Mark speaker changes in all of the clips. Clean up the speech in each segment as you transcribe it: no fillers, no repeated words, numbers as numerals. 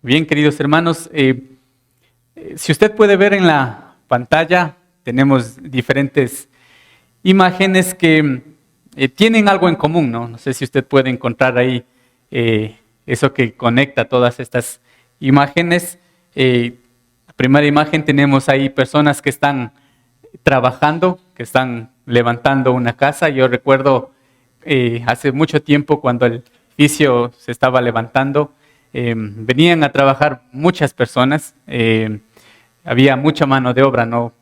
Speaker 1: Bien, queridos hermanos, si usted puede ver en la pantalla, tenemos diferentes imágenes que tienen algo en común, ¿no? No sé si usted puede encontrar ahí eso que conecta todas estas imágenes. La primera imagen tenemos ahí personas que están trabajando, que están levantando una casa. Yo recuerdo hace mucho tiempo cuando el edificio se estaba levantando, venían a trabajar muchas personas, había mucha mano de obra, ¿no?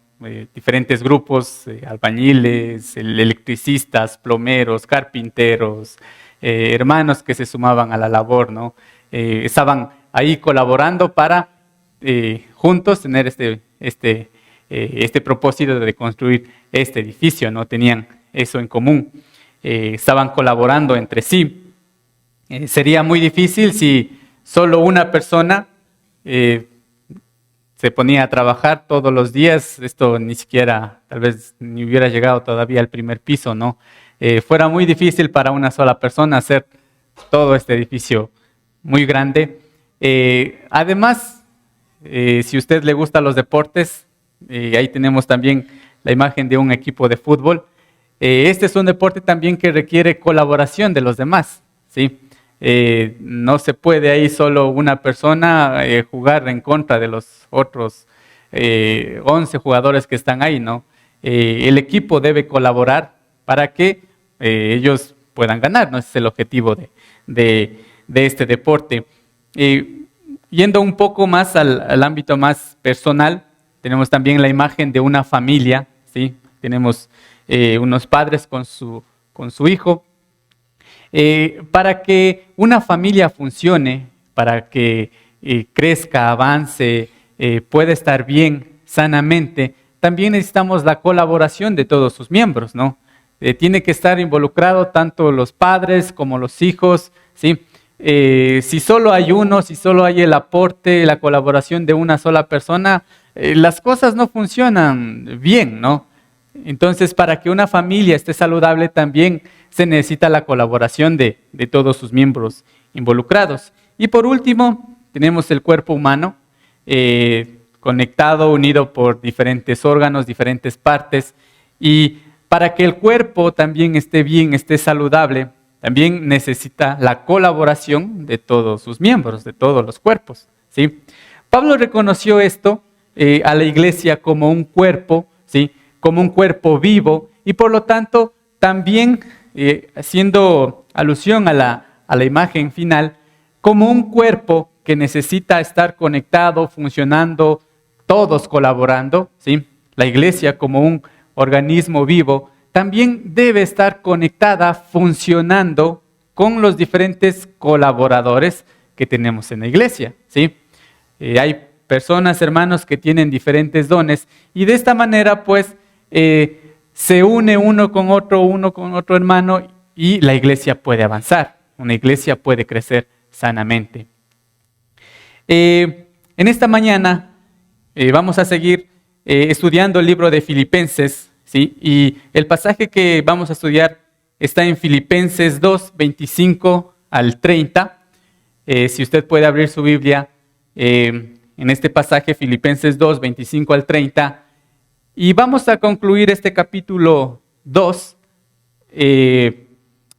Speaker 1: Diferentes grupos, albañiles, electricistas, plomeros, carpinteros, hermanos que se sumaban a la labor, ¿no? Estaban ahí colaborando para juntos tener este propósito de construir este edificio, ¿no? Tenían eso en común, estaban colaborando entre sí. Sería muy difícil si solo una persona se ponía a trabajar todos los días. Esto ni siquiera, tal vez ni hubiera llegado todavía al primer piso, ¿no? Fuera muy difícil para una sola persona hacer todo este edificio muy grande. Además, si a usted le gustan los deportes, ahí tenemos también la imagen de un equipo de fútbol. Este es un deporte también que requiere colaboración de los demás, ¿sí? No se puede ahí solo una persona jugar en contra de los otros 11 jugadores que están ahí, ¿no? El equipo debe colaborar para que ellos puedan ganar, ¿no? Ese es el objetivo de este deporte. Yendo un poco más al ámbito más personal, tenemos también la imagen de una familia, ¿sí? Tenemos unos padres con su hijo. Para que una familia funcione, para que crezca, avance, pueda estar bien, sanamente, también necesitamos la colaboración de todos sus miembros, ¿no? Tiene que estar involucrado tanto los padres como los hijos, ¿sí? Si solo hay uno, si solo hay el aporte, la colaboración de una sola persona, las cosas no funcionan bien, ¿no? Entonces, para que una familia esté saludable también se necesita la colaboración de todos sus miembros involucrados. Y por último, tenemos el cuerpo humano, conectado, unido por diferentes órganos, diferentes partes. Y para que el cuerpo también esté bien, esté saludable, también necesita la colaboración de todos sus miembros, de todos los cuerpos, ¿sí? Pablo reconoció esto a la iglesia como un cuerpo, ¿sí? Como un cuerpo vivo, y por lo tanto también, haciendo alusión a la imagen final, como un cuerpo que necesita estar conectado, funcionando, todos colaborando, ¿sí? La iglesia como un organismo vivo también debe estar conectada, funcionando con los diferentes colaboradores que tenemos en la iglesia, ¿sí? Hay personas, hermanos, que tienen diferentes dones, y de esta manera, pues, se une uno con otro hermano, y la iglesia puede avanzar, una iglesia puede crecer sanamente. En esta mañana vamos a seguir estudiando el libro de Filipenses, ¿sí? Y el pasaje que vamos a estudiar está en Filipenses 2, 25 al 30. Si usted puede abrir su Biblia en este pasaje, Filipenses 2, 25 al 30, y vamos a concluir este capítulo 2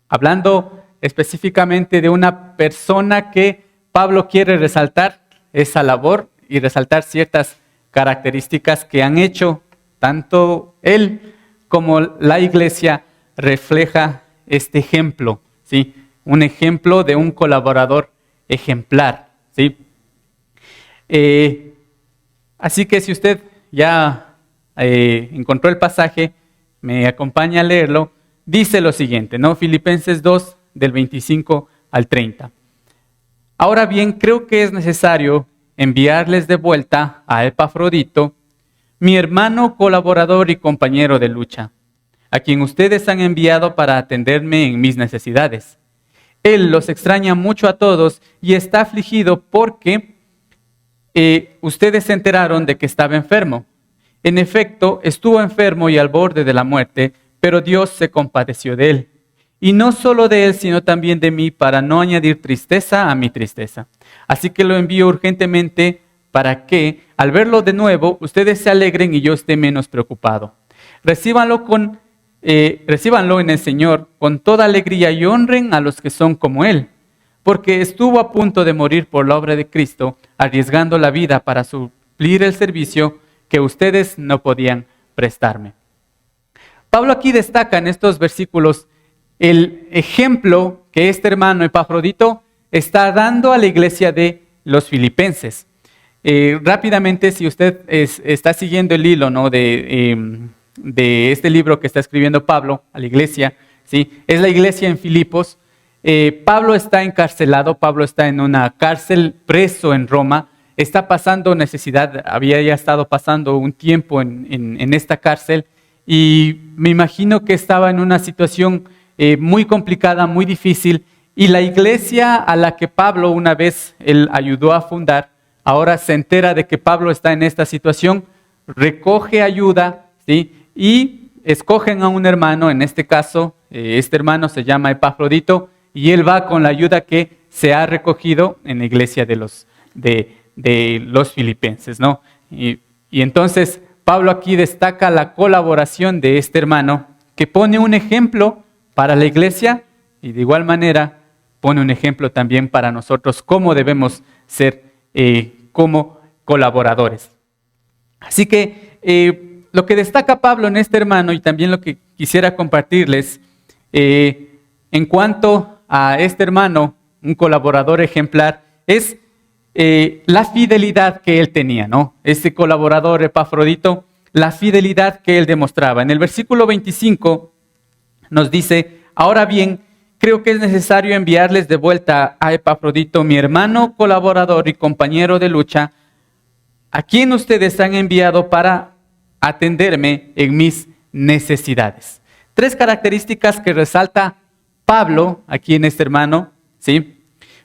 Speaker 1: hablando específicamente de una persona que Pablo quiere resaltar esa labor y resaltar ciertas características que han hecho tanto él como la iglesia refleja este ejemplo, ¿sí? Un ejemplo de un colaborador ejemplar, ¿sí? Así que si usted ya encontró el pasaje, me acompaña a leerlo. Dice lo siguiente, ¿no? Filipenses 2, del 25 al 30. Ahora bien, creo que es necesario enviarles de vuelta a Epafrodito, mi hermano colaborador y compañero de lucha, a quien ustedes han enviado para atenderme en mis necesidades. Él los extraña mucho a todos y está afligido porque ustedes se enteraron de que estaba enfermo. En efecto, estuvo enfermo y al borde de la muerte, pero Dios se compadeció de él. Y no solo de él, sino también de mí, para no añadir tristeza a mi tristeza. Así que lo envío urgentemente para que, al verlo de nuevo, ustedes se alegren y yo esté menos preocupado. Recíbanlo en el Señor con toda alegría y honren a los que son como Él, porque estuvo a punto de morir por la obra de Cristo, arriesgando la vida para suplir el servicio que ustedes no podían prestarme. Pablo aquí destaca en estos versículos el ejemplo que este hermano Epafrodito está dando a la iglesia de los filipenses. Rápidamente, si usted está siguiendo el hilo, ¿no?, de este libro que está escribiendo Pablo a la iglesia, ¿sí?, es la iglesia en Filipos. Pablo está encarcelado, Pablo está en una cárcel, preso en Roma, está pasando necesidad, había ya estado pasando un tiempo en esta cárcel, y me imagino que estaba en una situación muy complicada, muy difícil, y la iglesia a la que Pablo una vez él ayudó a fundar, ahora se entera de que Pablo está en esta situación, recoge ayuda, ¿sí?, y escogen a un hermano, en este caso, este hermano se llama Epafrodito, y él va con la ayuda que se ha recogido en la iglesia de los filipenses, ¿no? Y entonces Pablo aquí destaca la colaboración de este hermano, que pone un ejemplo para la iglesia y de igual manera pone un ejemplo también para nosotros cómo debemos ser como colaboradores. Así que lo que destaca Pablo en este hermano y también lo que quisiera compartirles en cuanto a este hermano, un colaborador ejemplar, es la fidelidad que él tenía, ¿no? Este colaborador Epafrodito, la fidelidad que él demostraba. En el versículo 25 nos dice: ahora bien, creo que es necesario enviarles de vuelta a Epafrodito, mi hermano colaborador y compañero de lucha, a quien ustedes han enviado para atenderme en mis necesidades. 3 características que resalta Pablo aquí en este hermano, ¿sí?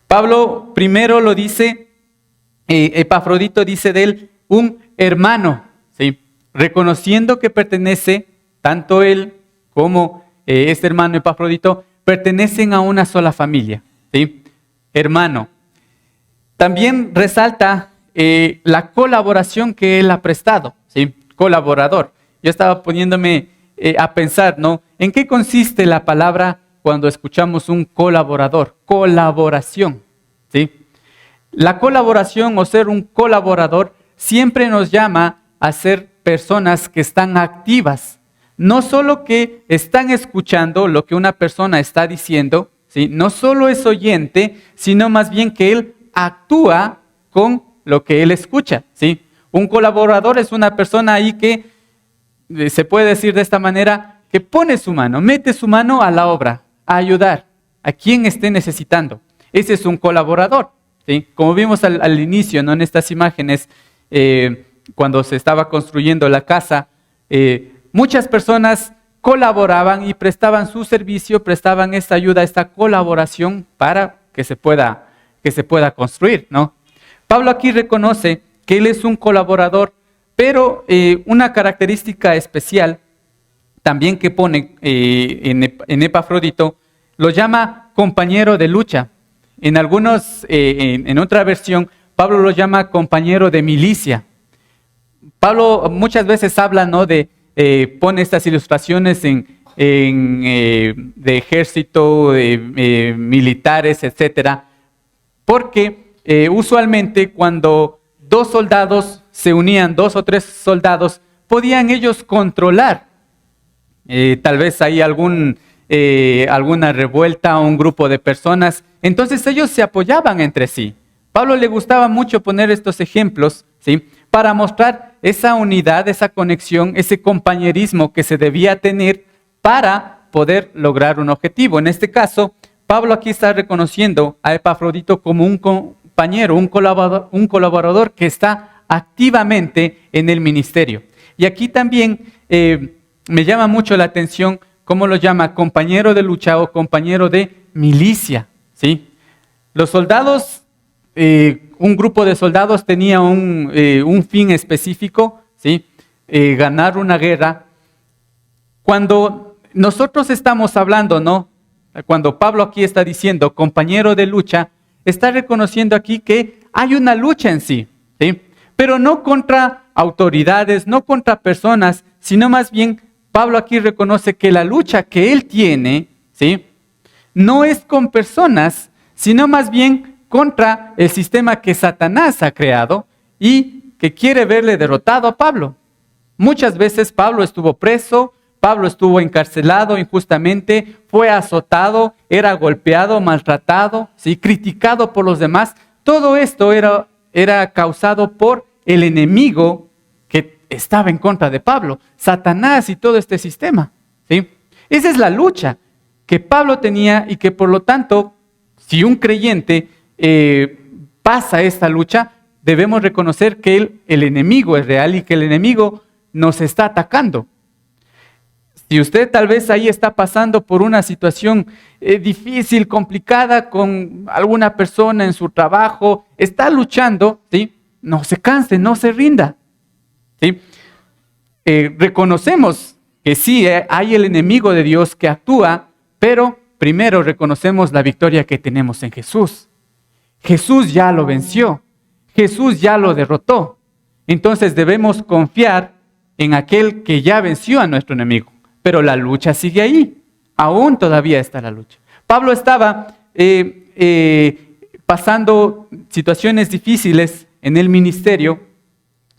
Speaker 1: Pablo primero lo dice, Epafrodito dice de él, un hermano, ¿sí?, reconociendo que pertenece, tanto él como este hermano Epafrodito, pertenecen a una sola familia, ¿sí? Hermano. También resalta la colaboración que él ha prestado, ¿sí? Colaborador. Yo estaba poniéndome a pensar, ¿no?, ¿en qué consiste la palabra cuando escuchamos un colaborador? Colaboración, ¿sí? La colaboración o ser un colaborador siempre nos llama a ser personas que están activas, no solo que están escuchando lo que una persona está diciendo, ¿sí?, no solo es oyente, sino más bien que él actúa con lo que él escucha, ¿sí? Un colaborador es una persona ahí que, se puede decir de esta manera, que pone su mano, mete su mano a la obra, a ayudar a quien esté necesitando. Ese es un colaborador, ¿sí? Como vimos al inicio, ¿no?, en estas imágenes, cuando se estaba construyendo la casa, muchas personas colaboraban y prestaban su servicio, prestaban esta ayuda, esta colaboración para que se pueda construir, ¿no? Pablo aquí reconoce que él es un colaborador, pero una característica especial también que pone en Epafrodito, lo llama compañero de lucha. En otra versión, Pablo lo llama compañero de milicia. Pablo muchas veces habla, ¿no?, pone estas ilustraciones de ejército, militares, etcétera, porque usualmente cuando 2 soldados se unían, 2 o 3 soldados, podían ellos controlar tal vez hay alguna revuelta o un grupo de personas, entonces ellos se apoyaban entre sí. Pablo le gustaba mucho poner estos ejemplos, ¿sí?, para mostrar esa unidad, esa conexión, ese compañerismo que se debía tener para poder lograr un objetivo. En este caso, Pablo aquí está reconociendo a Epafrodito como un compañero, un colaborador que está activamente en el ministerio. Y aquí también me llama mucho la atención cómo lo llama compañero de lucha o compañero de milicia, ¿sí? Los soldados, un grupo de soldados tenía un fin específico, ¿sí?, ganar una guerra. Cuando nosotros estamos hablando, ¿no?, cuando Pablo aquí está diciendo compañero de lucha, está reconociendo aquí que hay una lucha en sí, ¿sí? Pero no contra autoridades, no contra personas, sino más bien Pablo aquí reconoce que la lucha que él tiene, ¿sí?, no es con personas, sino más bien contra el sistema que Satanás ha creado y que quiere verle derrotado a Pablo. Muchas veces Pablo estuvo preso, Pablo estuvo encarcelado injustamente, fue azotado, era golpeado, maltratado, ¿sí?, criticado por los demás. Todo esto era causado por el enemigo que estaba en contra de Pablo, Satanás y todo este sistema, ¿sí? Esa es la lucha que Pablo tenía y que por lo tanto, si un creyente pasa esta lucha, debemos reconocer que el enemigo es real y que el enemigo nos está atacando. Si usted tal vez ahí está pasando por una situación difícil, complicada con alguna persona en su trabajo, está luchando, ¿sí?, no se canse, no se rinda, ¿sí? Reconocemos que sí, hay el enemigo de Dios que actúa, pero primero reconocemos la victoria que tenemos en Jesús. Jesús ya lo venció, Jesús ya lo derrotó. Entonces debemos confiar en aquel que ya venció a nuestro enemigo. Pero la lucha sigue ahí, aún todavía está la lucha. Pablo estaba pasando situaciones difíciles en el ministerio,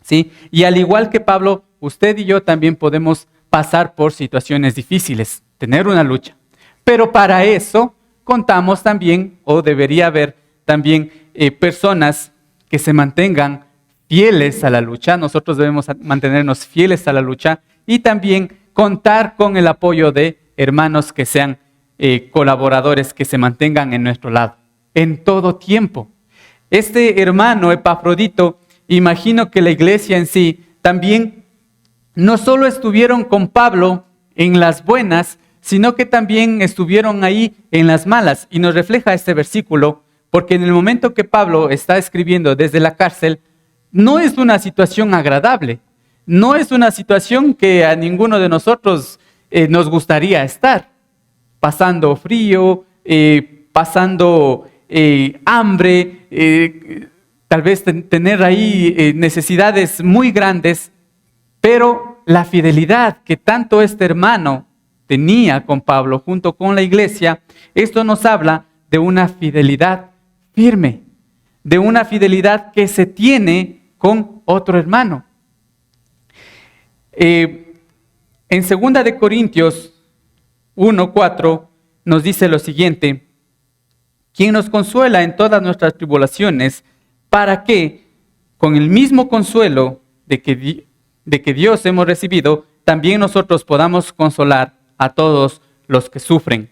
Speaker 1: ¿sí? Y al igual que Pablo, usted y yo también podemos pasar por situaciones difíciles, tener una lucha. Pero para eso contamos también, o debería haber también personas que se mantengan fieles a la lucha. Nosotros debemos mantenernos fieles a la lucha y también contar con el apoyo de hermanos que sean colaboradores, que se mantengan en nuestro lado en todo tiempo. Este hermano Epafrodito, imagino que la iglesia en sí también no solo estuvieron con Pablo en las buenas, sino que también estuvieron ahí en las malas. Y nos refleja este versículo, porque en el momento que Pablo está escribiendo desde la cárcel, no es una situación agradable, no es una situación que a ninguno de nosotros nos gustaría estar, pasando frío, pasando hambre, tal vez tener ahí necesidades muy grandes, pero la fidelidad que tanto este hermano tenía con Pablo junto con la iglesia, esto nos habla de una fidelidad firme, de una fidelidad que se tiene con otro hermano. En 2 de Corintios 1:4 nos dice lo siguiente: quien nos consuela en todas nuestras tribulaciones, para que con el mismo consuelo de que Dios hemos recibido, también nosotros podamos consolar a todos los que sufren.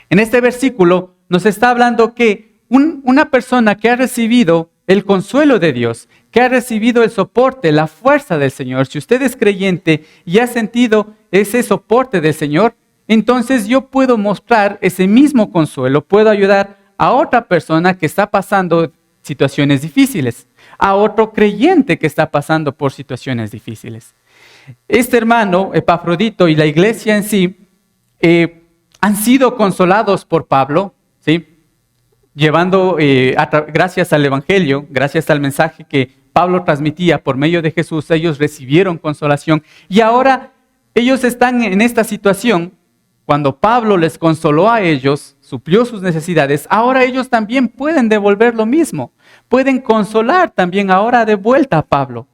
Speaker 1: En este versículo nos está hablando que una persona que ha recibido el consuelo de Dios, que ha recibido el soporte, la fuerza del Señor, si usted es creyente y ha sentido ese soporte del Señor, entonces yo puedo mostrar ese mismo consuelo, puedo ayudar a otra persona que está pasando situaciones difíciles, a otro creyente que está pasando por situaciones difíciles. Este hermano Epafrodito y la iglesia en sí han sido consolados por Pablo, ¿sí?, llevando, gracias al Evangelio, gracias al mensaje que Pablo transmitía por medio de Jesús, ellos recibieron consolación. Y ahora ellos están en esta situación, cuando Pablo les consoló a ellos, suplió sus necesidades, ahora ellos también pueden devolver lo mismo, pueden consolar también ahora de vuelta a Pablo.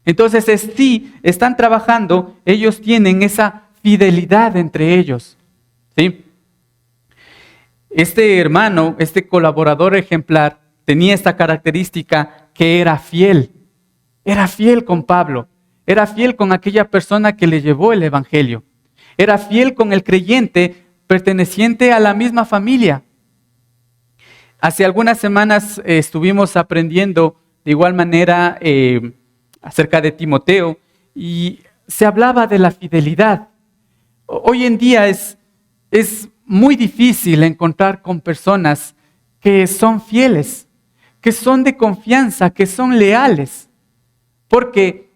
Speaker 1: Entonces, sí, están trabajando, ellos tienen esa fidelidad entre ellos, ¿sí? Este hermano, este colaborador ejemplar, tenía esta característica que era fiel con Pablo, era fiel con aquella persona que le llevó el Evangelio, era fiel con el creyente perteneciente a la misma familia. Hace algunas semanas estuvimos aprendiendo de igual manera acerca de Timoteo y se hablaba de la fidelidad. Hoy en día es muy difícil encontrar con personas que son fieles, que son de confianza, que son leales, porque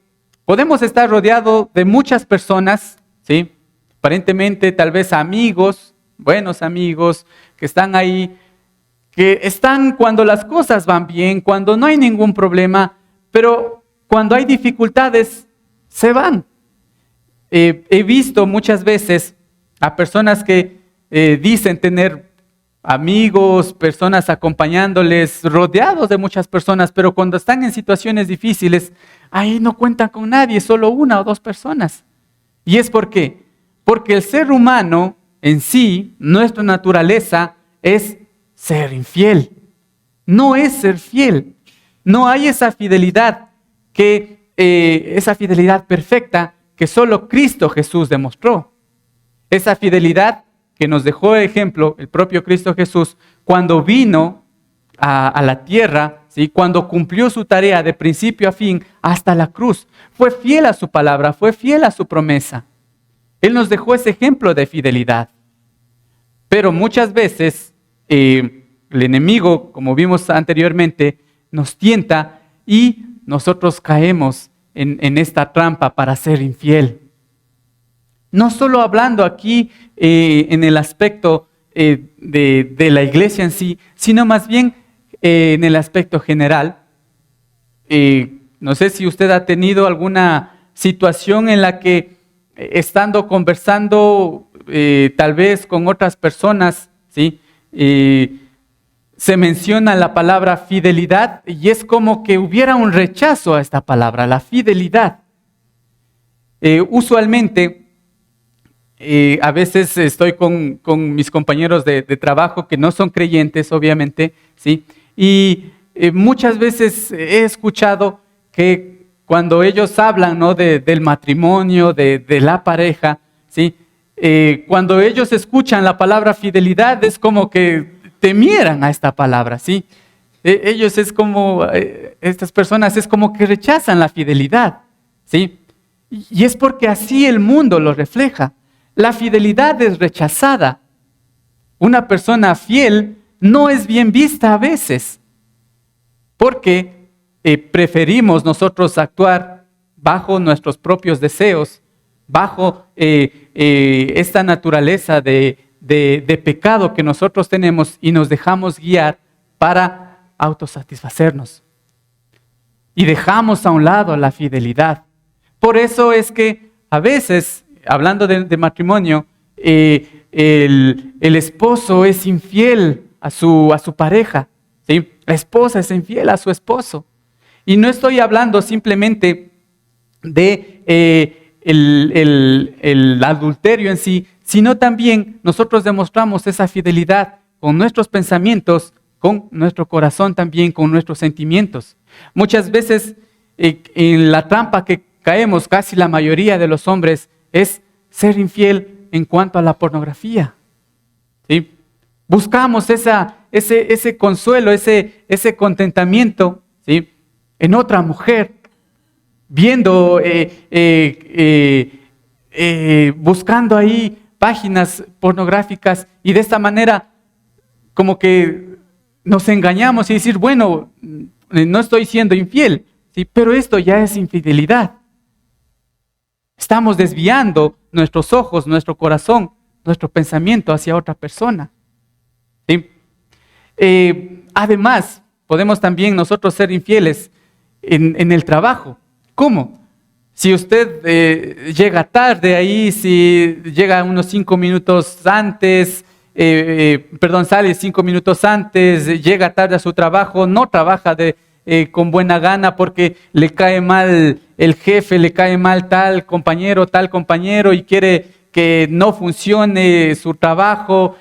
Speaker 1: podemos estar rodeados de muchas personas, ¿sí?, aparentemente tal vez amigos, buenos amigos, que están ahí, que están cuando las cosas van bien, cuando no hay ningún problema, pero cuando hay dificultades, se van. He visto muchas veces a personas que dicen tener amigos, personas acompañándoles, rodeados de muchas personas, pero cuando están en situaciones difíciles, ahí no cuentan con nadie, solo una o dos personas. ¿Y es por qué? Porque el ser humano en sí, nuestra naturaleza es ser infiel. No es ser fiel. No hay esa fidelidad esa fidelidad perfecta que solo Cristo Jesús demostró. Esa fidelidad que nos dejó ejemplo el propio Cristo Jesús cuando vino a la tierra, ¿sí? Cuando cumplió su tarea de principio a fin hasta la cruz. Fue fiel a su palabra, fue fiel a su promesa. Él nos dejó ese ejemplo de fidelidad. Pero muchas veces el enemigo, como vimos anteriormente, nos tienta y nosotros caemos en esta trampa para ser infiel. No solo hablando aquí en el aspecto de la iglesia en sí, sino más bien en el aspecto general. No sé si usted ha tenido alguna situación en la que estando conversando tal vez con otras personas, ¿sí? Se menciona la palabra fidelidad y es como que hubiera un rechazo a esta palabra, la fidelidad. Usualmente, a veces estoy con mis compañeros de trabajo que no son creyentes, obviamente, ¿sí? Y muchas veces he escuchado que cuando ellos hablan, ¿no?, del matrimonio, de la pareja, ¿sí? Cuando ellos escuchan la palabra fidelidad es como que temieran a esta palabra, ¿sí? Ellos es como, estas personas es como que rechazan la fidelidad, ¿sí? Y es porque así el mundo lo refleja. La fidelidad es rechazada. Una persona fiel no es bien vista a veces, porque preferimos nosotros actuar bajo nuestros propios deseos, bajo esta naturaleza de pecado que nosotros tenemos y nos dejamos guiar para autosatisfacernos. Y dejamos a un lado la fidelidad. Por eso es que a veces, hablando de matrimonio, el esposo es infiel a su pareja, ¿sí? La esposa es infiel a su esposo. Y no estoy hablando simplemente de el adulterio en sí, sino también nosotros demostramos esa fidelidad con nuestros pensamientos, con nuestro corazón también, con nuestros sentimientos. Muchas veces en la trampa que caemos, casi la mayoría de los hombres, es ser infiel en cuanto a la pornografía, ¿sí? Buscamos ese consuelo, ese contentamiento, ¿sí?, en otra mujer, viendo, buscando ahí páginas pornográficas y de esta manera como que nos engañamos y decir, bueno, no estoy siendo infiel, ¿sí?, pero esto ya es infidelidad. Estamos desviando nuestros ojos, nuestro corazón, nuestro pensamiento hacia otra persona, ¿sí? Además, podemos también nosotros ser infieles en el trabajo. ¿Cómo? Si usted llega tarde ahí, si llega unos 5 minutos antes, sale 5 minutos antes, llega tarde a su trabajo, no trabaja con buena gana porque le cae mal el jefe, le cae mal tal compañero y quiere que no funcione su trabajo.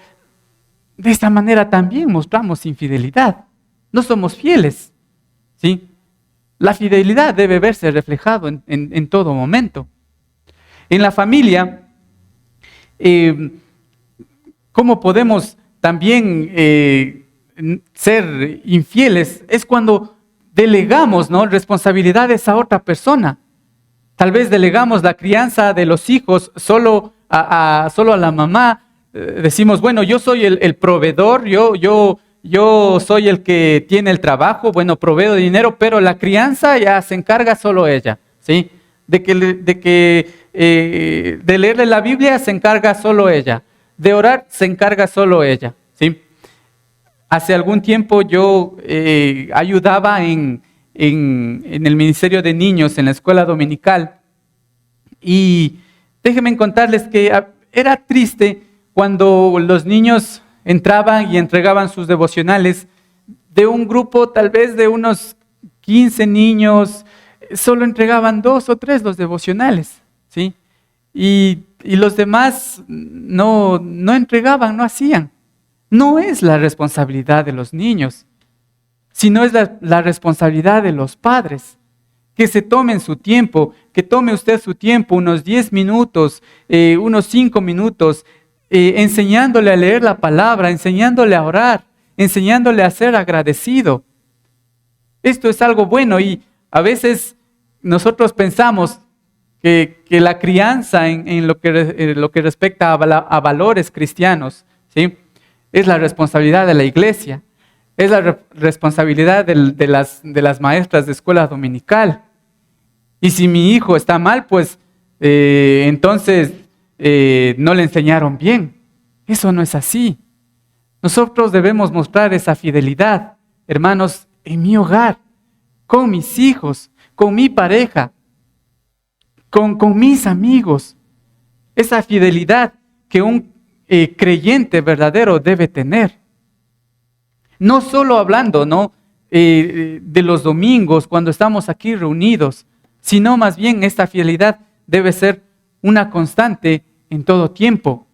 Speaker 1: De esta manera también mostramos infidelidad. No somos fieles, ¿sí? La fidelidad debe verse reflejado en todo momento. En la familia, ¿cómo podemos también ser infieles? Es cuando delegamos, ¿no?, responsabilidades a otra persona. Tal vez delegamos la crianza de los hijos solo a la mamá. Decimos, bueno, yo soy el proveedor, yo soy el que tiene el trabajo, bueno, proveo de dinero, pero la crianza ya se encarga solo ella, ¿sí? De leerle la Biblia se encarga solo ella, de orar se encarga solo ella, ¿sí? Hace algún tiempo yo ayudaba en el Ministerio de Niños, en la escuela dominical. Y déjenme contarles que era triste cuando los niños entraban y entregaban sus devocionales de un grupo tal vez de unos 15 niños, solo entregaban 2 o 3 los devocionales, ¿sí? Y los demás no entregaban, no hacían. No es la responsabilidad de los niños, sino es la responsabilidad de los padres. Que se tomen su tiempo, que tome usted su tiempo, unos 10 minutos, unos 5 minutos, enseñándole a leer la palabra, enseñándole a orar, enseñándole a ser agradecido. Esto es algo bueno y a veces nosotros pensamos que la crianza en lo que respecta a valores cristianos, ¿sí?, es la responsabilidad de la iglesia, es la responsabilidad de las maestras de escuela dominical. Y si mi hijo está mal, pues entonces no le enseñaron bien. Eso no es así. Nosotros debemos mostrar esa fidelidad, hermanos, en mi hogar, con mis hijos, con mi pareja, con mis amigos. Esa fidelidad que un creyente verdadero debe tener. No solo hablando, ¿no?, de los domingos cuando estamos aquí reunidos, sino más bien esta fidelidad debe ser una constante en todo tiempo.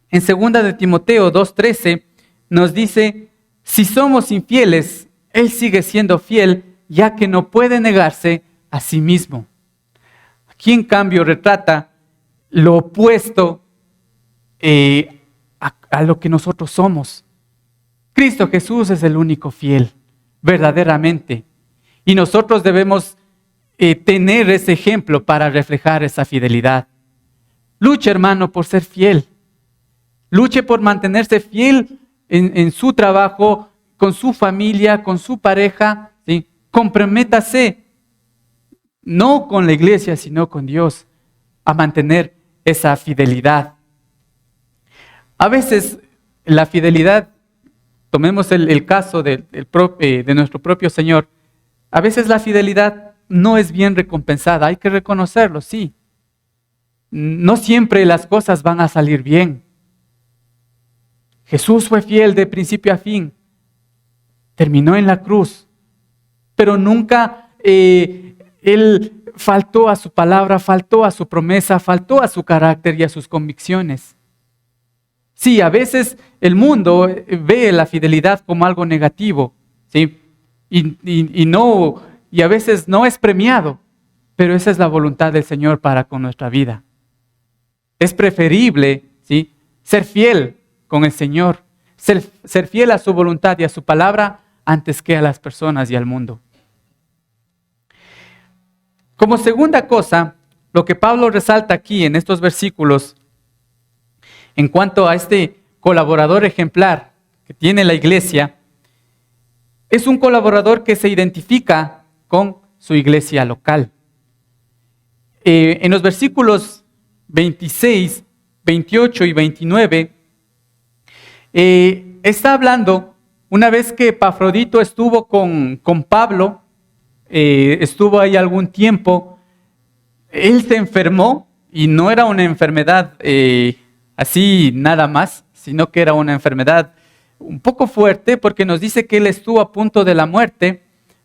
Speaker 1: En 2 de Timoteo 2:13 nos dice: si somos infieles, Él sigue siendo fiel, ya que no puede negarse a sí mismo. Aquí en cambio retrata lo opuesto a lo que nosotros somos. Cristo Jesús es el único fiel, verdaderamente. Y nosotros debemos tener ese ejemplo para reflejar esa fidelidad. Luche, hermano, por ser fiel. Luche por mantenerse fiel en su trabajo, con su familia, con su pareja, ¿sí? Comprométase, no con la iglesia, sino con Dios, a mantener esa fidelidad. A veces la fidelidad, tomemos el caso de nuestro propio Señor, a veces la fidelidad no es bien recompensada, hay que reconocerlo, sí. No siempre las cosas van a salir bien. Jesús fue fiel de principio a fin, terminó en la cruz, pero nunca Él faltó a su palabra, faltó a su promesa, faltó a su carácter y a sus convicciones. Sí, a veces el mundo ve la fidelidad como algo negativo, ¿sí? Y a veces no es premiado, pero esa es la voluntad del Señor para con nuestra vida. Es preferible, ¿sí?, ser fiel con el Señor, ser fiel a su voluntad y a su palabra antes que a las personas y al mundo. Como segunda cosa, lo que Pablo resalta aquí en estos versículos, en cuanto a este colaborador ejemplar que tiene la iglesia, es un colaborador que se identifica con su iglesia local. En los versículos 26, 28 y 29, está hablando, una vez que Epafrodito estuvo con Pablo, estuvo ahí algún tiempo, él se enfermó y no era una enfermedad así nada más, sino que era una enfermedad un poco fuerte porque nos dice que él estuvo a punto de la muerte.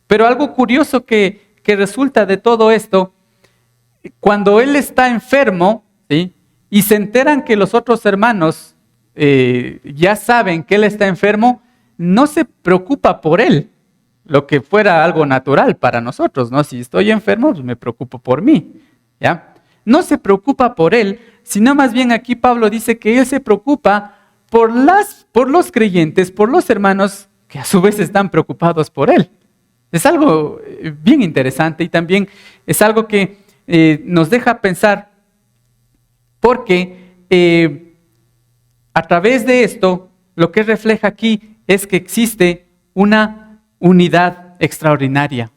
Speaker 1: Pero algo curioso que resulta de todo esto, cuando él está enfermo, ¿sí?, y se enteran que los otros hermanos ya saben que él está enfermo, no se preocupa por él, lo que fuera algo natural para nosotros, ¿no? Si estoy enfermo, pues me preocupo por mí, ¿ya? No se preocupa por él, sino más bien aquí Pablo dice que él se preocupa por los creyentes, por los hermanos que a su vez están preocupados por él. Es algo bien interesante y también es algo que nos deja pensar, porque a través de esto, lo que refleja aquí es que existe una unidad extraordinaria.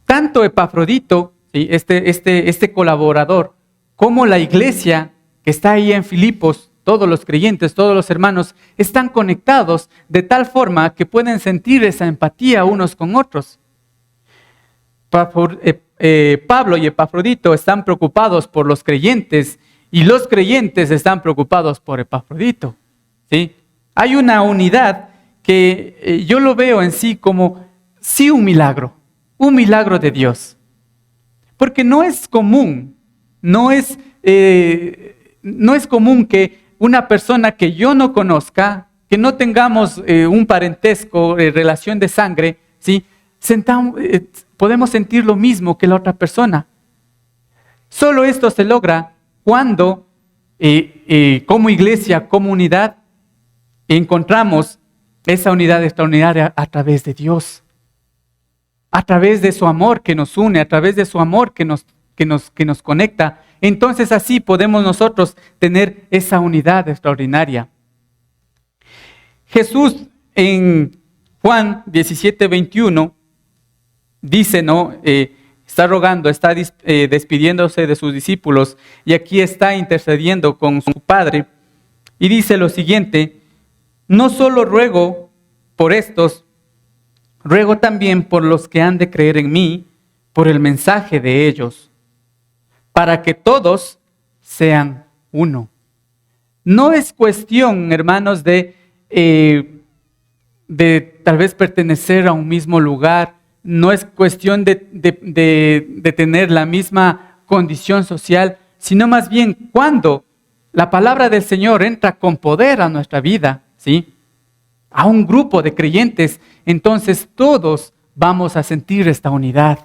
Speaker 1: Tanto Epafrodito, ¿sí?, este colaborador, como la iglesia que está ahí en Filipos, todos los creyentes, todos los hermanos, están conectados de tal forma que pueden sentir esa empatía unos con otros. Pablo y Epafrodito están preocupados por los creyentes y los creyentes están preocupados por Epafrodito, ¿sí? Hay una unidad que yo lo veo en sí como sí un milagro de Dios. Porque no es común, no es común que una persona que yo no conozca, que no tengamos un parentesco, relación de sangre, ¿sí? Podemos sentir lo mismo que la otra persona. Solo esto se logra cuando, como iglesia, como unidad, encontramos esa unidad extraordinaria a través de Dios. A través de su amor que nos une, a través de su amor que nos conecta. Entonces así podemos nosotros tener esa unidad extraordinaria. Jesús en Juan 17:21 dice, ¿no? Está rogando, está despidiéndose de sus discípulos y aquí está intercediendo con su Padre. Y dice lo siguiente: no solo ruego por estos, ruego también por los que han de creer en mí, por el mensaje de ellos, para que todos sean uno. No es cuestión, hermanos, de tal vez pertenecer a un mismo lugar, no es cuestión de tener la misma condición social, sino más bien cuando la palabra del Señor entra con poder a nuestra vida, ¿sí? A un grupo de creyentes, entonces todos vamos a sentir esta unidad.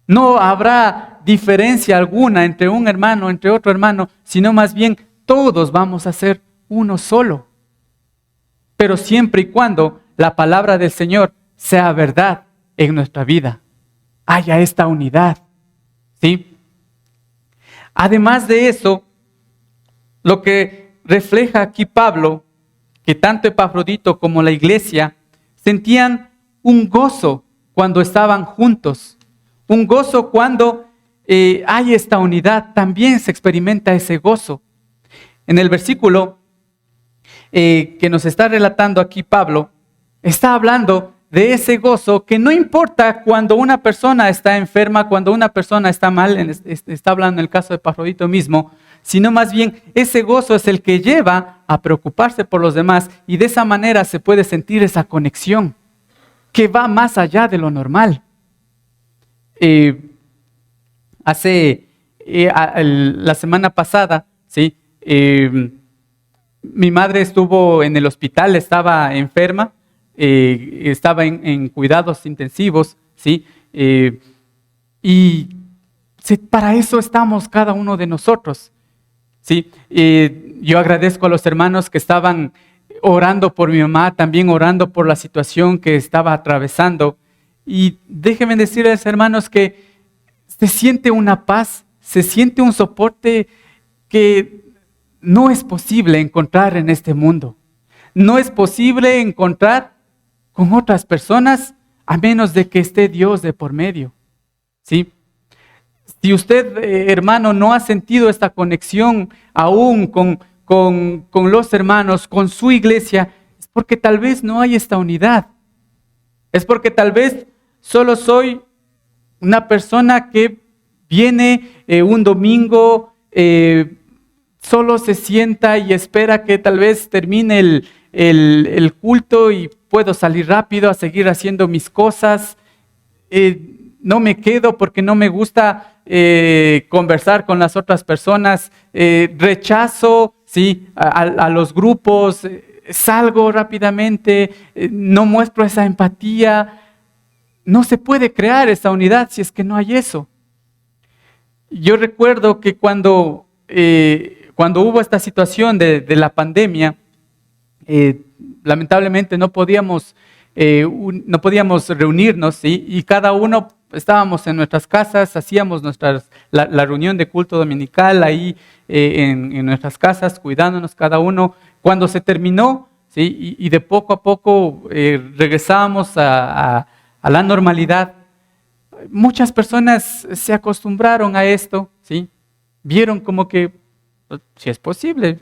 Speaker 1: No habrá diferencia alguna entre un hermano, entre otro hermano, sino más bien todos vamos a ser uno solo. Pero siempre y cuando la palabra del Señor sea verdad en nuestra vida, haya esta unidad, ¿sí? Además de eso, lo que refleja aquí Pablo, que tanto Epafrodito como la iglesia sentían un gozo cuando estaban juntos. Un gozo cuando hay esta unidad, también se experimenta ese gozo. En el versículo que nos está relatando aquí Pablo, está hablando de ese gozo que no importa cuando una persona está enferma, cuando una persona está mal, está hablando en el caso de Epafrodito mismo, sino más bien ese gozo es el que lleva a preocuparse por los demás y de esa manera se puede sentir esa conexión que va más allá de lo normal. La semana pasada, ¿sí? Mi madre estuvo en el hospital, estaba enferma, estaba en cuidados intensivos, ¿sí? Para eso estamos cada uno de nosotros, ¿sí? Yo agradezco a los hermanos que estaban orando por mi mamá, también orando por la situación que estaba atravesando. Y déjenme decirles, hermanos, que se siente una paz, se siente un soporte que no es posible encontrar en este mundo. No es posible encontrar con otras personas a menos de que esté Dios de por medio, ¿sí? Si usted, hermano, no ha sentido esta conexión aún con los hermanos, con su iglesia, es porque tal vez no hay esta unidad. Es porque tal vez solo soy una persona que viene un domingo, solo se sienta y espera que tal vez termine el culto y puedo salir rápido a seguir haciendo mis cosas. No me quedo porque no me gusta conversar con las otras personas. Rechazo, ¿sí? a los grupos, salgo rápidamente, no muestro esa empatía. No se puede crear esa unidad si es que no hay eso. Yo recuerdo que cuando hubo esta situación de la pandemia, lamentablemente no podíamos reunirnos, ¿sí? Y cada uno estábamos en nuestras casas, hacíamos la reunión de culto dominical ahí en nuestras casas, cuidándonos cada uno. Cuando se terminó, ¿sí? y de poco a poco regresábamos a la normalidad, muchas personas se acostumbraron a esto, ¿sí? Vieron como que, si es posible,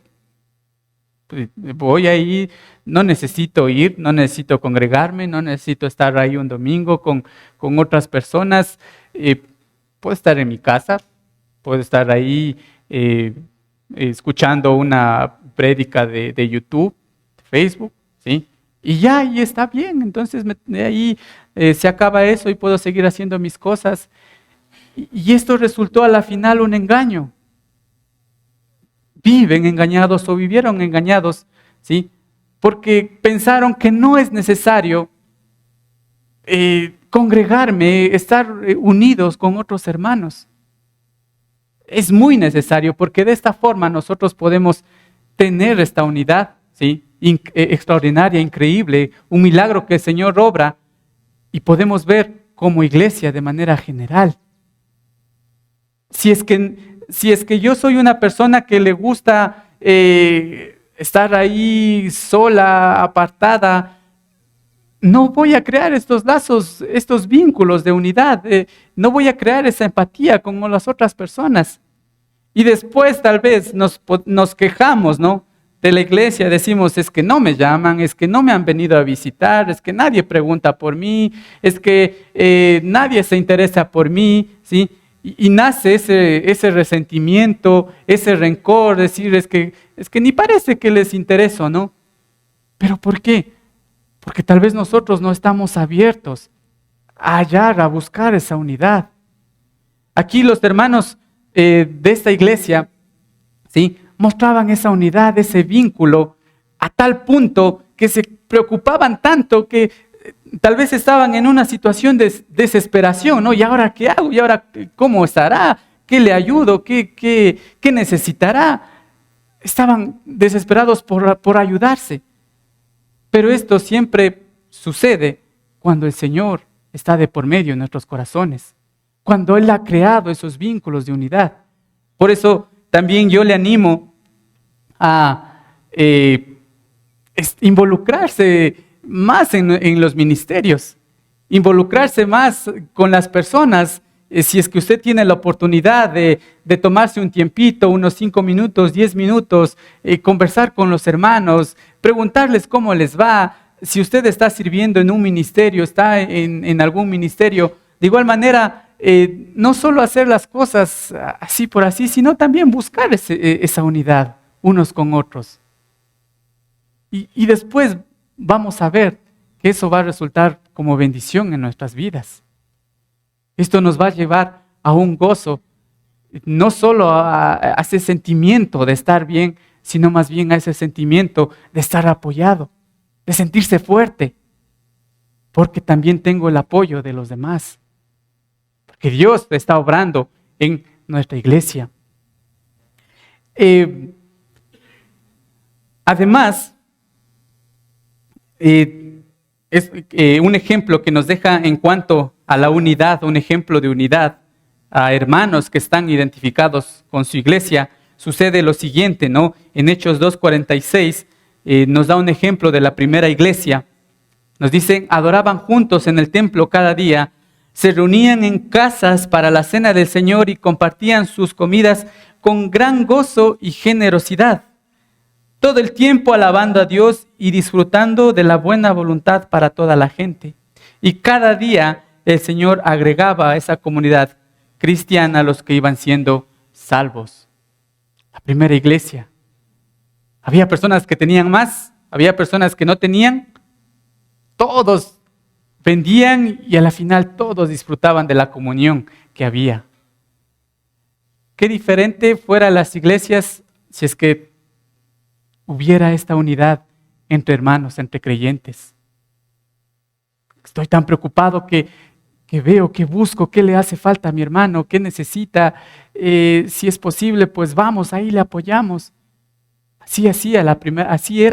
Speaker 1: voy ahí, no necesito ir, no necesito congregarme, no necesito estar ahí un domingo con otras personas. Puedo estar en mi casa, puedo estar ahí escuchando una prédica de YouTube, de Facebook, ¿sí? Y ya, ahí está bien. Entonces de ahí se acaba eso y puedo seguir haciendo mis cosas. Y esto resultó a la final un engaño. Viven engañados o vivieron engañados, ¿sí? Porque pensaron que no es necesario congregarme, estar unidos con otros hermanos. Es muy necesario porque de esta forma nosotros podemos tener esta unidad, ¿sí? Extraordinaria, increíble, un milagro que el Señor obra y podemos ver como iglesia de manera general. Si es que yo soy una persona que le gusta estar ahí sola, apartada, no voy a crear estos lazos, estos vínculos de unidad, no voy a crear esa empatía con las otras personas. Y después tal vez nos quejamos, ¿no?, de la iglesia, decimos, es que no me llaman, es que no me han venido a visitar, es que nadie pregunta por mí, es que nadie se interesa por mí, ¿sí? Y nace ese resentimiento, ese rencor, decir, es que ni parece que les intereso, ¿no? ¿Pero por qué? Porque tal vez nosotros no estamos abiertos a hallar, a buscar esa unidad. Aquí los hermanos de esta iglesia, ¿sí?, mostraban esa unidad, ese vínculo, a tal punto que se preocupaban tanto que tal vez estaban en una situación de desesperación, ¿no? ¿Y ahora qué hago? ¿Y ahora cómo estará? ¿Qué le ayudo? ¿Qué necesitará? Estaban desesperados por ayudarse. Pero esto siempre sucede cuando el Señor está de por medio en nuestros corazones, cuando Él ha creado esos vínculos de unidad. Por eso también yo le animo a involucrarse más en los ministerios, involucrarse más con las personas. Si es que usted tiene la oportunidad de tomarse un tiempito, unos 5 minutos, 10 minutos, conversar con los hermanos, preguntarles cómo les va. Si usted está sirviendo en un ministerio, está en algún ministerio, de igual manera, no solo hacer las cosas así por así, sino también buscar esa unidad unos con otros. Y después vamos a ver que eso va a resultar como bendición en nuestras vidas. Esto nos va a llevar a un gozo, no solo a ese sentimiento de estar bien, sino más bien a ese sentimiento de estar apoyado, de sentirse fuerte, porque también tengo el apoyo de los demás, porque Dios está obrando en nuestra iglesia. Además, es un ejemplo que nos deja en cuanto a la unidad, un ejemplo de unidad a hermanos que están identificados con su iglesia. Sucede lo siguiente, ¿no? En Hechos 2:46 nos da un ejemplo de la primera iglesia. Nos dicen, adoraban juntos en el templo cada día, se reunían en casas para la cena del Señor y compartían sus comidas con gran gozo y generosidad, todo el tiempo alabando a Dios y disfrutando de la buena voluntad para toda la gente. Y cada día el Señor agregaba a esa comunidad cristiana a los que iban siendo salvos. La primera iglesia. Había personas que tenían más, había personas que no tenían. Todos vendían y a la final todos disfrutaban de la comunión que había. Qué diferente fueran las iglesias si es que hubiera esta unidad entre hermanos, entre creyentes. Estoy tan preocupado que veo, que busco, qué le hace falta a mi hermano, qué necesita. Si es posible, pues vamos, ahí le apoyamos. Así era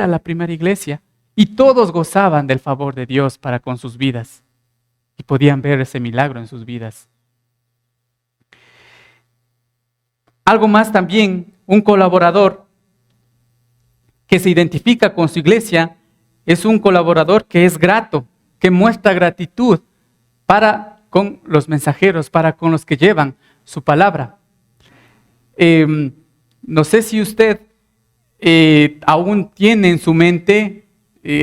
Speaker 1: la primera iglesia. Y todos gozaban del favor de Dios para con sus vidas. Y podían ver ese milagro en sus vidas. Algo más también, un colaborador que se identifica con su iglesia es un colaborador que es grato, que muestra gratitud para con los mensajeros, para con los que llevan su palabra. No sé si usted aún tiene en su mente,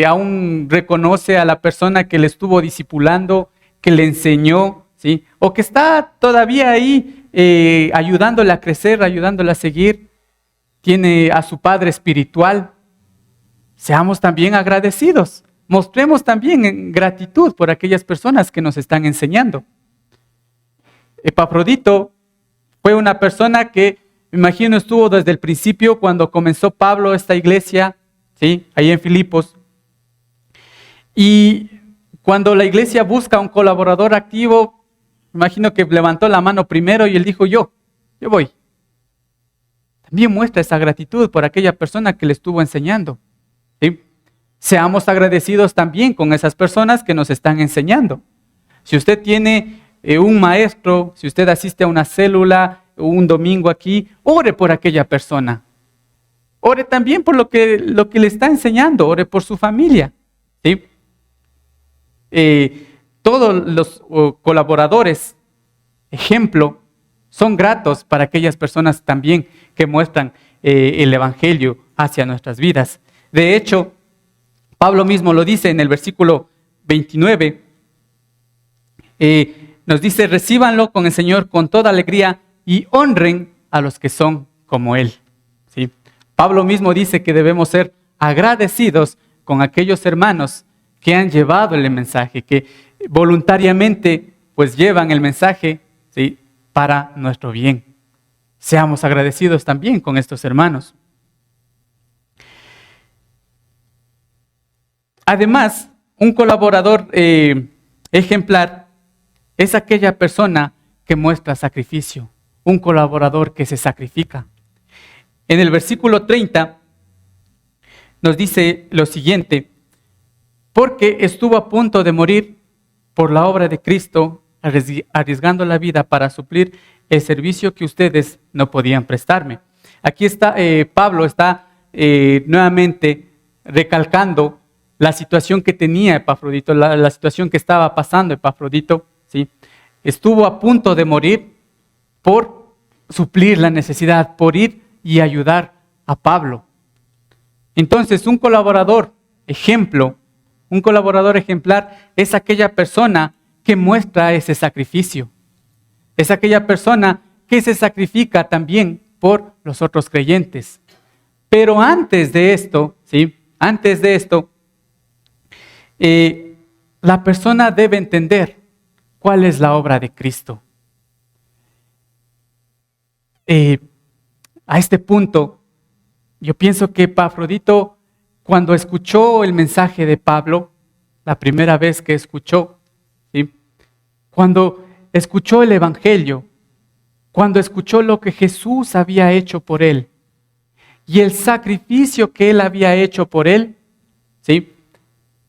Speaker 1: aún reconoce a la persona que le estuvo discipulando, que le enseñó, ¿sí? O que está todavía ahí ayudándole a crecer, ayudándole a seguir, tiene a su padre espiritual. Seamos también agradecidos, mostremos también gratitud por aquellas personas que nos están enseñando. Epafrodito fue una persona que, me imagino, estuvo desde el principio cuando comenzó Pablo esta iglesia, ¿sí? Ahí en Filipos. Y cuando la iglesia busca un colaborador activo, me imagino que levantó la mano primero y él dijo, yo voy. También muestra esa gratitud por aquella persona que le estuvo enseñando, ¿sí? Seamos agradecidos también con esas personas que nos están enseñando. Si usted tiene un maestro, si usted asiste a una célula, un domingo aquí, ore por aquella persona. Ore también por lo que le está enseñando, ore por su familia, ¿sí? Todos los colaboradores, ejemplo, son gratos para aquellas personas también que muestran el Evangelio hacia nuestras vidas. De hecho, Pablo mismo lo dice en el versículo 29, nos dice, recíbanlo con el Señor con toda alegría y honren a los que son como Él. ¿Sí? Pablo mismo dice que debemos ser agradecidos con aquellos hermanos que han llevado el mensaje, que voluntariamente pues llevan el mensaje, ¿sí?, para nuestro bien. Seamos agradecidos también con estos hermanos. Además, un colaborador ejemplar es aquella persona que muestra sacrificio, un colaborador que se sacrifica. En el versículo 30 nos dice lo siguiente, porque estuvo a punto de morir por la obra de Cristo, arriesgando la vida para suplir el servicio que ustedes no podían prestarme. Aquí está, Pablo está nuevamente recalcando la situación que tenía Epafrodito, la situación que estaba pasando Epafrodito, ¿sí? Estuvo a punto de morir por suplir la necesidad, por ir y ayudar a Pablo. Entonces, un colaborador ejemplar es aquella persona que muestra ese sacrificio. Es aquella persona que se sacrifica también por los otros creyentes. Pero antes de esto, ¿sí?, la persona debe entender cuál es la obra de Cristo. A este punto, yo pienso que Epafrodito, cuando escuchó el mensaje de Pablo, la primera vez que escuchó, ¿sí?, cuando escuchó el Evangelio, cuando escuchó lo que Jesús había hecho por él y el sacrificio que él había hecho por él, ¿sí?,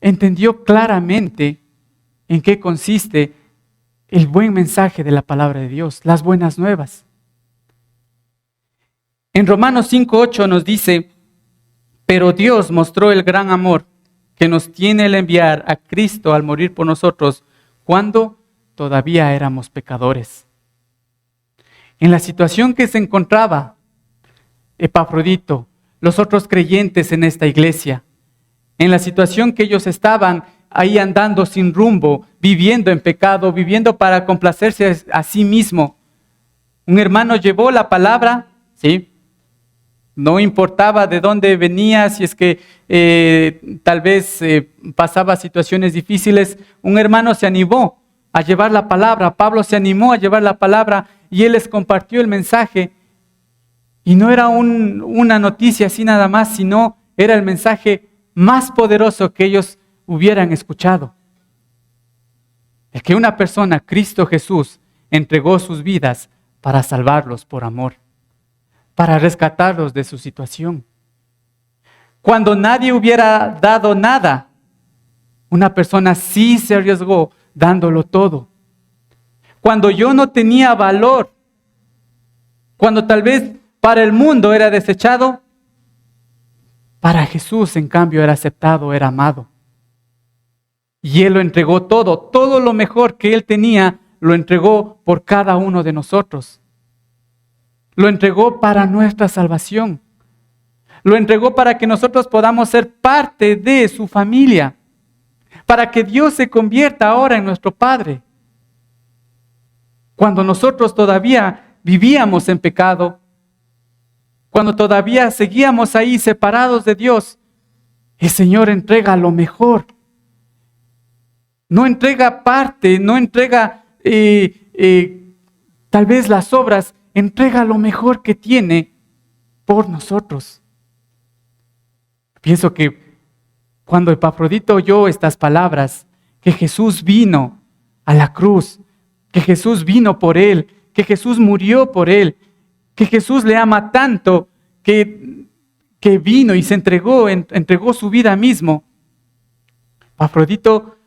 Speaker 1: entendió claramente en qué consiste el buen mensaje de la palabra de Dios, las buenas nuevas. En Romanos 5:8 nos dice, pero Dios mostró el gran amor que nos tiene el enviar a Cristo al morir por nosotros cuando todavía éramos pecadores. En la situación que se encontraba Epafrodito, los otros creyentes en esta iglesia, en la situación que ellos estaban ahí andando sin rumbo, viviendo en pecado, viviendo para complacerse a sí mismo, un hermano llevó la palabra, ¿sí? No importaba de dónde venía, si es que tal vez pasaba situaciones difíciles, un hermano se animó a llevar la palabra, Pablo se animó a llevar la palabra y él les compartió el mensaje. Y no era una noticia así nada más, sino era el mensaje más poderoso que ellos hubieran escuchado. El que una persona, Cristo Jesús, entregó sus vidas para salvarlos por amor, para rescatarlos de su situación. Cuando nadie hubiera dado nada, una persona sí se arriesgó dándolo todo. Cuando yo no tenía valor, cuando tal vez para el mundo era desechado, para Jesús en cambio era aceptado, era amado. Y Él lo entregó todo lo mejor que Él tenía, lo entregó por cada uno de nosotros. Lo entregó para nuestra salvación. Lo entregó para que nosotros podamos ser parte de su familia, para que Dios se convierta ahora en nuestro Padre. Cuando nosotros todavía vivíamos en pecado, cuando todavía seguíamos ahí separados de Dios, el Señor entrega lo mejor. No entrega parte, no entrega tal vez las obras, entrega lo mejor que tiene por nosotros. Pienso que cuando Epafrodito oyó estas palabras, que Jesús vino a la cruz, que Jesús vino por él, que Jesús murió por él, que Jesús le ama tanto que vino y se entregó su vida mismo. Epafrodito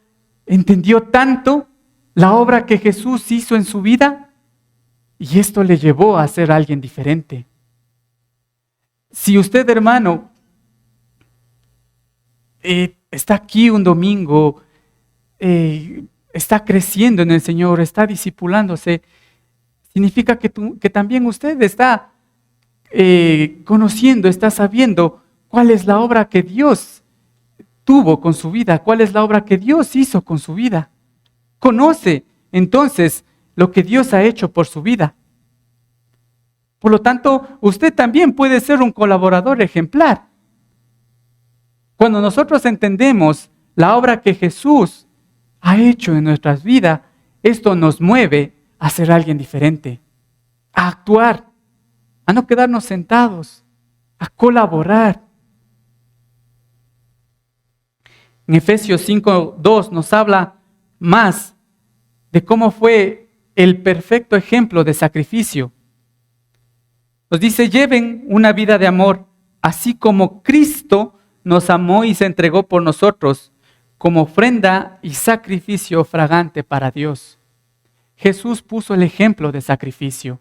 Speaker 1: entendió tanto la obra que Jesús hizo en su vida y esto le llevó a ser alguien diferente. Si usted, hermano, está aquí un domingo, está creciendo en el Señor, está discipulándose, significa que también usted está conociendo, está sabiendo cuál es la obra que Dios tuvo con su vida, cuál es la obra que Dios hizo con su vida. Conoce entonces lo que Dios ha hecho por su vida. Por lo tanto, usted también puede ser un colaborador ejemplar. Cuando nosotros entendemos la obra que Jesús ha hecho en nuestras vidas, esto nos mueve a ser alguien diferente, a actuar, a no quedarnos sentados, a colaborar. En Efesios 5:2 nos habla más de cómo fue el perfecto ejemplo de sacrificio. Nos dice, lleven una vida de amor, así como Cristo nos amó y se entregó por nosotros, como ofrenda y sacrificio fragante para Dios. Jesús puso el ejemplo de sacrificio.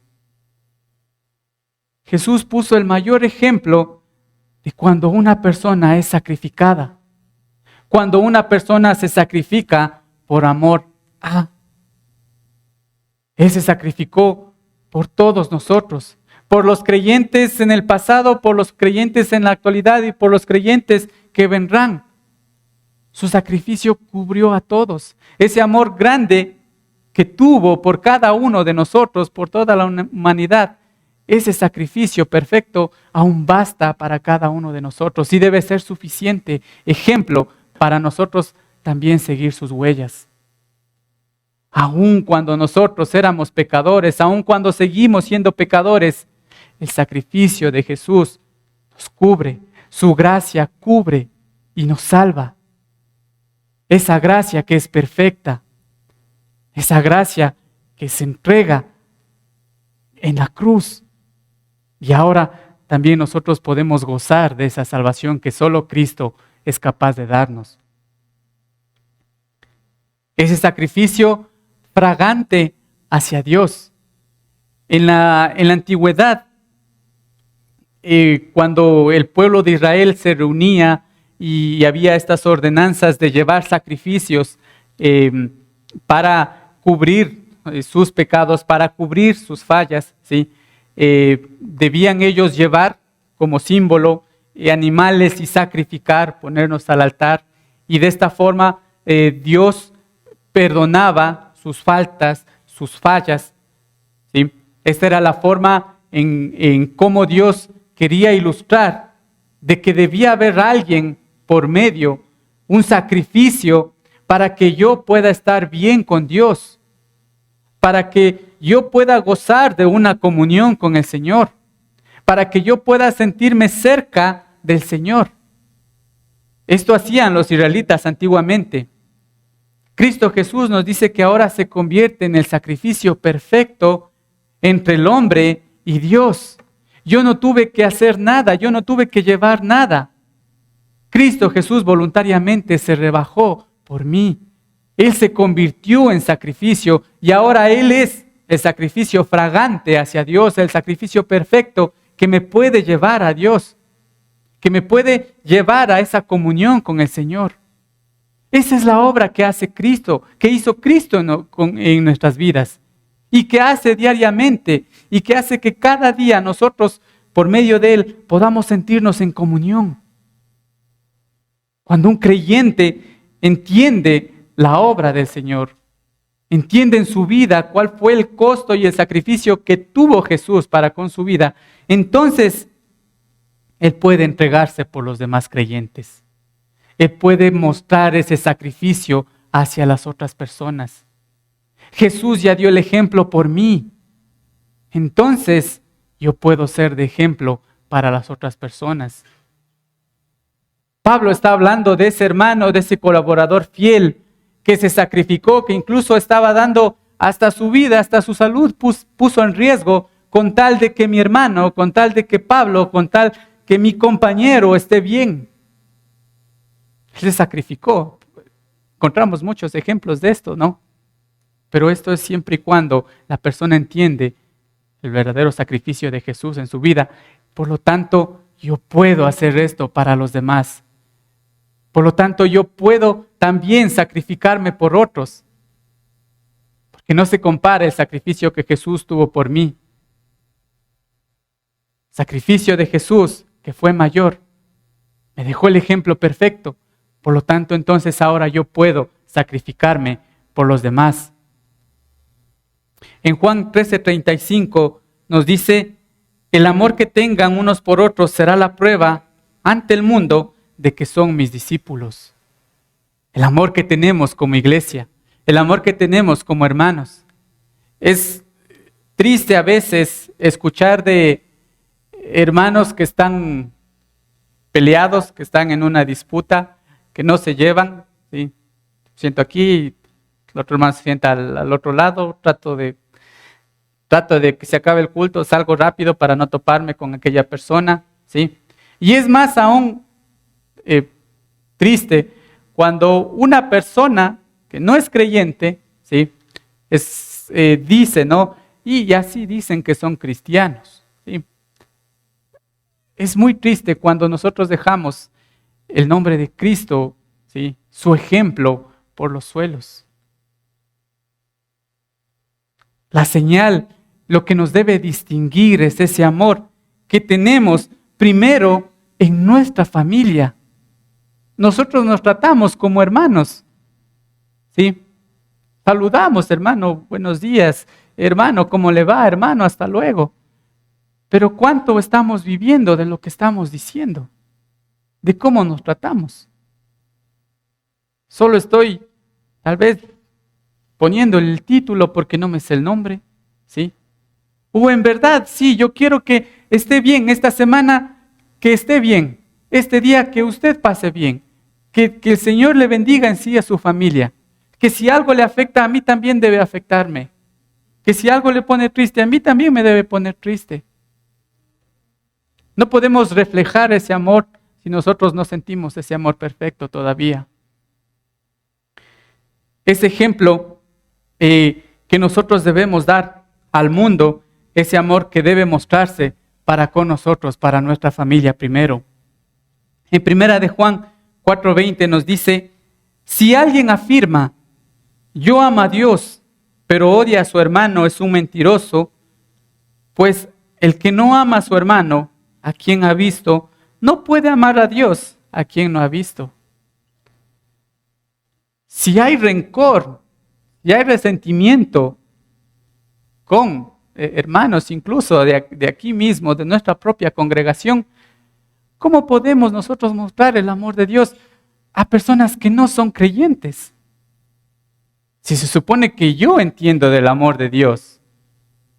Speaker 1: Jesús puso el mayor ejemplo de cuando una persona es sacrificada. Cuando una persona se sacrifica por amor a. Él se sacrificó por todos nosotros, por los creyentes en el pasado, por los creyentes en la actualidad y por los creyentes que vendrán. Su sacrificio cubrió a todos. Ese amor grande que tuvo por cada uno de nosotros, por toda la humanidad, ese sacrificio perfecto aún basta para cada uno de nosotros y debe ser suficiente ejemplo para nosotros también seguir sus huellas. Aun cuando nosotros éramos pecadores, aun cuando seguimos siendo pecadores, el sacrificio de Jesús nos cubre, su gracia cubre y nos salva. Esa gracia que es perfecta, esa gracia que se entrega en la cruz. Y ahora también nosotros podemos gozar de esa salvación que solo Cristo es capaz de darnos. Ese sacrificio fragante hacia Dios. En la antigüedad, cuando el pueblo de Israel se reunía y había estas ordenanzas de llevar sacrificios para cubrir sus pecados, para cubrir sus fallas, ¿sí? Debían ellos llevar como símbolo animales y sacrificar, ponernos al altar, y de esta forma Dios perdonaba sus faltas, sus fallas, ¿sí? Esta era la forma en cómo Dios quería ilustrar de que debía haber alguien por medio, un sacrificio para que yo pueda estar bien con Dios, para que yo pueda gozar de una comunión con el Señor, para que yo pueda sentirme cerca del Señor. Esto hacían los israelitas antiguamente. Cristo Jesús nos dice que ahora se convierte en el sacrificio perfecto entre el hombre y Dios. Yo no tuve que hacer nada, yo no tuve que llevar nada. Cristo Jesús voluntariamente se rebajó por mí. Él se convirtió en sacrificio y ahora Él es el sacrificio fragante hacia Dios, el sacrificio perfecto que me puede llevar a Dios, que me puede llevar a esa comunión con el Señor. Esa es la obra que hace Cristo, que hizo Cristo en nuestras vidas y que hace diariamente y que hace que cada día nosotros por medio de Él, podamos sentirnos en comunión. Cuando un creyente entiende la obra del Señor, entiende en su vida cuál fue el costo y el sacrificio que tuvo Jesús para con su vida, entonces Él puede entregarse por los demás creyentes. Él puede mostrar ese sacrificio hacia las otras personas. Jesús ya dio el ejemplo por mí. Entonces yo puedo ser de ejemplo para las otras personas. Pablo está hablando de ese hermano, de ese colaborador fiel que se sacrificó, que incluso estaba dando hasta su vida, hasta su salud, puso en riesgo con tal de que mi hermano, con tal de que Pablo, con tal que mi compañero esté bien. Él se sacrificó. Encontramos muchos ejemplos de esto, ¿no? Pero esto es siempre y cuando la persona entiende el verdadero sacrificio de Jesús en su vida. Por lo tanto, yo puedo hacer esto para los demás. Por lo tanto, yo puedo también sacrificarme por otros. Porque no se compara el sacrificio que Jesús tuvo por mí. Sacrificio de Jesús que fue mayor. Me dejó el ejemplo perfecto. Por lo tanto, entonces ahora yo puedo sacrificarme por los demás. En Juan 13:35 nos dice, el amor que tengan unos por otros será la prueba ante el mundo de que son mis discípulos. El amor que tenemos como iglesia, el amor que tenemos como hermanos. Es triste a veces escuchar de hermanos que están peleados, que están en una disputa, que no se llevan. ¿Sí? Siento aquí, el otro hermano se sienta al otro lado, trato de que se acabe el culto, salgo rápido para no toparme con aquella persona. ¿Sí? Y es más aún triste cuando una persona que no es creyente, ¿sí? Dice, ¿no? Y así dicen que son cristianos. ¿Sí? Es muy triste cuando nosotros dejamos el nombre de Cristo, ¿sí? Su ejemplo por los suelos. La señal, lo que nos debe distinguir es ese amor que tenemos primero en nuestra familia. Nosotros nos tratamos como hermanos, ¿sí? Saludamos, hermano, buenos días, hermano, ¿cómo le va, hermano? Hasta luego. Pero ¿cuánto estamos viviendo de lo que estamos diciendo? De cómo nos tratamos. Solo estoy, tal vez, poniendo el título porque no me sé el nombre, ¿sí? O en verdad, sí, yo quiero que esté bien esta semana, que esté bien. Este día que usted pase bien. Que el Señor le bendiga en sí a su familia. Que si algo le afecta a mí también debe afectarme. Que si algo le pone triste a mí también me debe poner triste. No podemos reflejar ese amor si nosotros no sentimos ese amor perfecto todavía. Ese ejemplo que nosotros debemos dar al mundo, ese amor que debe mostrarse para con nosotros, para nuestra familia primero. En 1 de Juan 4:20 nos dice, si alguien afirma, yo amo a Dios, pero odia a su hermano, es un mentiroso, pues el que no ama a su hermano, a quien ha visto, no puede amar a Dios, a quien no ha visto. Si hay rencor, si hay resentimiento con hermanos incluso de aquí mismo, de nuestra propia congregación, ¿cómo podemos nosotros mostrar el amor de Dios a personas que no son creyentes? Si se supone que yo entiendo del amor de Dios,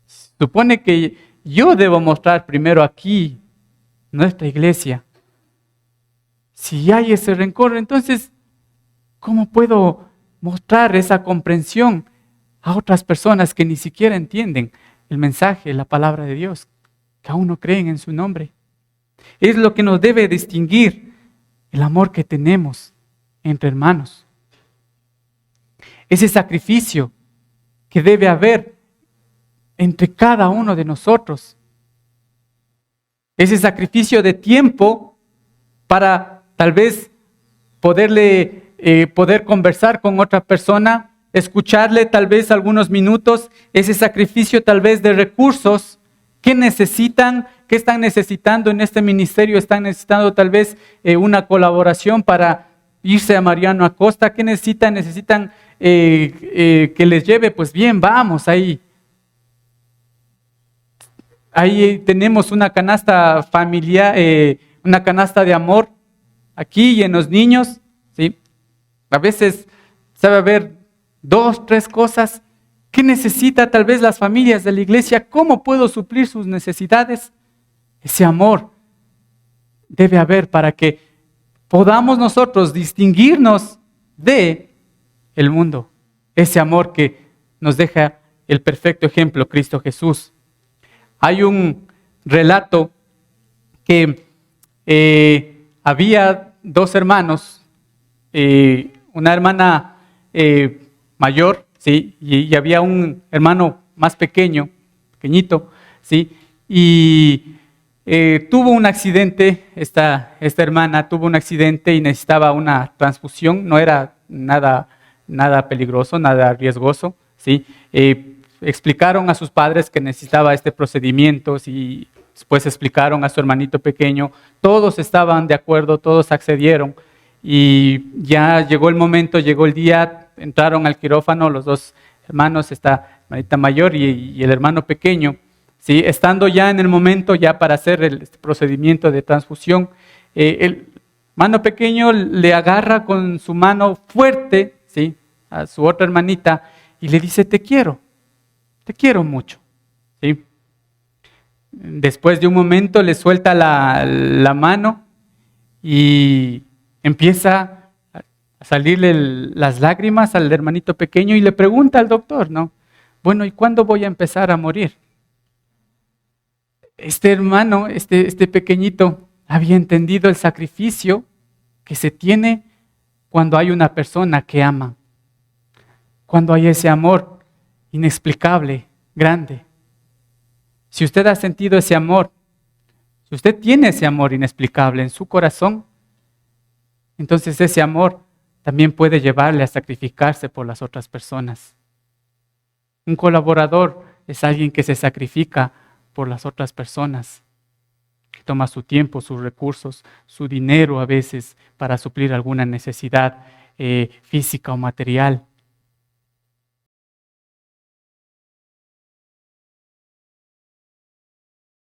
Speaker 1: se supone que yo debo mostrar primero aquí, nuestra iglesia. Si hay ese rencor, entonces, ¿cómo puedo mostrar esa comprensión a otras personas que ni siquiera entienden el mensaje, la palabra de Dios, que aún no creen en su nombre? Es lo que nos debe distinguir el amor que tenemos entre hermanos. Ese sacrificio que debe haber entre cada uno de nosotros. Ese sacrificio de tiempo para tal vez poder conversar con otra persona, escucharle tal vez algunos minutos, ese sacrificio tal vez de recursos que necesitan, ¿Qué están necesitando en este ministerio? ¿Están necesitando tal vez una colaboración para irse a Mariano Acosta? ¿Qué necesitan? ¿Necesitan que les lleve? Pues bien, vamos ahí. Ahí tenemos una canasta familiar, una canasta de amor aquí y en los niños, ¿sí? A veces sabe haber 2, 3 cosas. ¿Qué necesita tal vez las familias de la iglesia? ¿Cómo puedo suplir sus necesidades? Ese amor debe haber para que podamos nosotros distinguirnos de el mundo. Ese amor que nos deja el perfecto ejemplo, Cristo Jesús. Hay un relato que había 2 hermanos, una hermana mayor, ¿sí? Y había un hermano más pequeñito, ¿sí? Y tuvo un accidente, esta hermana tuvo un accidente y necesitaba una transfusión, no era nada peligroso, nada riesgoso, ¿sí? Explicaron a sus padres que necesitaba este procedimiento y después explicaron a su hermanito pequeño, todos estaban de acuerdo, todos accedieron y ya llegó el momento, llegó el día, entraron al quirófano los 2 hermanos, esta hermanita mayor y el hermano pequeño, ¿sí? Estando ya en el momento ya para hacer este procedimiento de transfusión, el hermano pequeño le agarra con su mano fuerte, ¿sí? A su otra hermanita y le dice, te quiero mucho, ¿sí? Después de un momento le suelta la mano y empieza a salirle las lágrimas al hermanito pequeño y le pregunta al doctor, ¿no? Bueno, ¿y cuándo voy a empezar a morir? Este hermano, este pequeñito, había entendido el sacrificio que se tiene cuando hay una persona que ama, cuando hay ese amor inexplicable, grande. Si usted ha sentido ese amor, si usted tiene ese amor inexplicable en su corazón, entonces ese amor también puede llevarle a sacrificarse por las otras personas. Un colaborador es alguien que se sacrifica por las otras personas, que toma su tiempo, sus recursos, su dinero a veces para suplir alguna necesidad física o material.